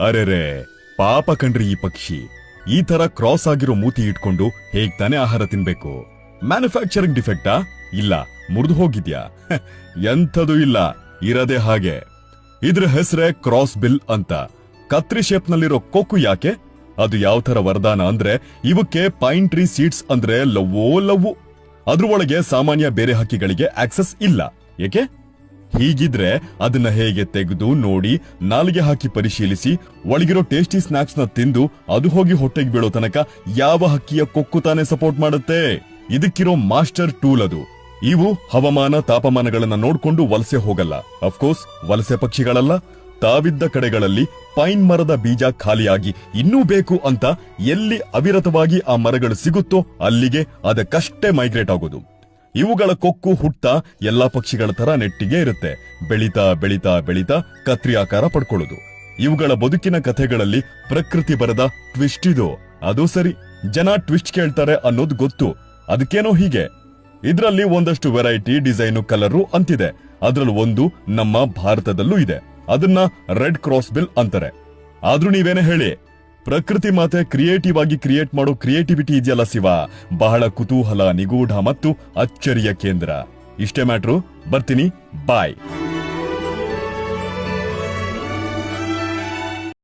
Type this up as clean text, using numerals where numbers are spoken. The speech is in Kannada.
ಅರೆರೆ ಪಾಪ ಕಣ್ರಿ ಈ ಪಕ್ಷಿ. ಈ ತರ ಕ್ರಾಸ್ ಆಗಿರೋ ಮೂತಿ ಇಟ್ಕೊಂಡು ಹೇಗ್ ತಾನೇ ಆಹಾರ ತಿನ್ಬೇಕು? ಮ್ಯಾನುಫ್ಯಾಕ್ಚರಿಂಗ್ ಡಿಫೆಕ್ಟಾ? ಇಲ್ಲ, ಮುರಿದು ಹೋಗಿದ್ಯಾ? ಎಂಥದೂ ಇಲ್ಲ, ಇರದೆ ಹಾಗೆ. ಇದ್ರ ಹೆಸರೇ ಕ್ರಾಸ್ ಬಿಲ್ ಅಂತ. ಕತ್ರಿ ಶೇಪ್ ನಲ್ಲಿರೋ ಕೊಕ್ಕು ಯಾಕೆ? ಅದು ಯಾವ ತರ ವರದಾನ ಅಂದ್ರೆ, ಇವಕ್ಕೆ ಪೈನ್ ಟ್ರೀ ಸೀಡ್ಸ್ ಅಂದ್ರೆ ಲವ್ವೋ ಲವ್ವು. ಅದ್ರ ಒಳಗೆ ಸಾಮಾನ್ಯ ಬೇರೆ ಹಕ್ಕಿಗಳಿಗೆ ಆಕ್ಸೆಸ್ ಇಲ್ಲ. ಏಕೆ? ಹೀಗಿದ್ರೆ ಅದನ್ನ ಹೇಗೆ ತೆಗೆದು ನೋಡಿ, ನಾಲಿಗೆ ಹಾಕಿ ಪರಿಶೀಲಿಸಿ, ಒಳಗಿರೋ ಟೇಸ್ಟಿ ಸ್ನಾಕ್ಸ್ ನ ತಿಂದು ಅದು ಹೋಗಿ ಹೊಟ್ಟೆಗೆ ಬೀಳೋ ತನಕ ಯಾವ ಹಕ್ಕಿಯ ಕೊಕ್ಕು ತಾನೇ ಸಪೋರ್ಟ್ ಮಾಡುತ್ತೆ? ಇದಕ್ಕಿರೋ ಮಾಸ್ಟರ್ ಟೂಲ್ ಅದು. ಇವು ಹವಾಮಾನ ತಾಪಮಾನಗಳನ್ನ ನೋಡ್ಕೊಂಡು ವಲಸೆ ಹೋಗಲ್ಲ. ಅಫ್ಕೋರ್ಸ್ ವಲಸೆ ಪಕ್ಷಿಗಳಲ್ಲ. ತಾವಿದ್ದ ಕಡೆಗಳಲ್ಲಿ ಪೈನ್ ಮರದ ಬೀಜ ಖಾಲಿಯಾಗಿ ಇನ್ನೂ ಬೇಕು ಅಂತ ಎಲ್ಲಿ ಅವಿರತವಾಗಿ ಆ ಮರಗಳು ಸಿಗುತ್ತೋ ಅಲ್ಲಿಗೆ ಅದಕ್ಕಷ್ಟೇ ಮೈಗ್ರೇಟ್ ಆಗೋದು. ಇವುಗಳ ಕೊಕ್ಕು ಹುಟ್ತಾ ಎಲ್ಲಾ ಪಕ್ಷಿಗಳ ತರ ನೆಟ್ಟಿಗೆ ಇರುತ್ತೆ. ಬೆಳೀತಾ ಬೆಳೀತಾ ಬೆಳೀತಾ ಕತ್ರಿ ಆಕಾರ ಪಡ್ಕೊಳ್ಳೋದು. ಇವುಗಳ ಬದುಕಿನ ಕಥೆಗಳಲ್ಲಿ ಪ್ರಕೃತಿ ಬರದ ಟ್ವಿಸ್ಟ್ ಇದು. ಅದು ಸರಿ, ಜನ ಟ್ವಿಸ್ಟ್ ಕೇಳ್ತಾರೆ ಅನ್ನೋದು ಗೊತ್ತು. ಅದಕ್ಕೇನೋ ಹೀಗೆ. ಇದ್ರಲ್ಲಿ ಒಂದಷ್ಟು ವೆರೈಟಿ, ಡಿಸೈನು, ಕಲರು ಅಂತಿದೆ. ಅದ್ರಲ್ಲಿ ಒಂದು ನಮ್ಮ ಭಾರತದಲ್ಲೂ ಇದೆ. ಅದನ್ನ ರೆಡ್ ಕ್ರಾಸ್ ಬಿಲ್ ಅಂತಾರೆ. ಆದ್ರೂ ನೀವೇನೇ ಹೇಳಿ, ಪ್ರಕೃತಿ ಮಾತೆ ಕ್ರಿಯೇಟಿವ್ ಆಗಿ ಕ್ರಿಯೇಟ್ ಮಾಡೋ ಕ್ರಿಯೇಟಿವಿಟಿ ಇದೆಯಲ್ಲ ಶಿವ, ಬಹಳ ಕುತೂಹಲ, ನಿಗೂಢ ಮತ್ತು ಅಚ್ಚರಿಯ ಕೇಂದ್ರ. ಇಷ್ಟೇ ಮ್ಯಾಟ್ರು. ಬರ್ತೀನಿ, ಬಾಯ್.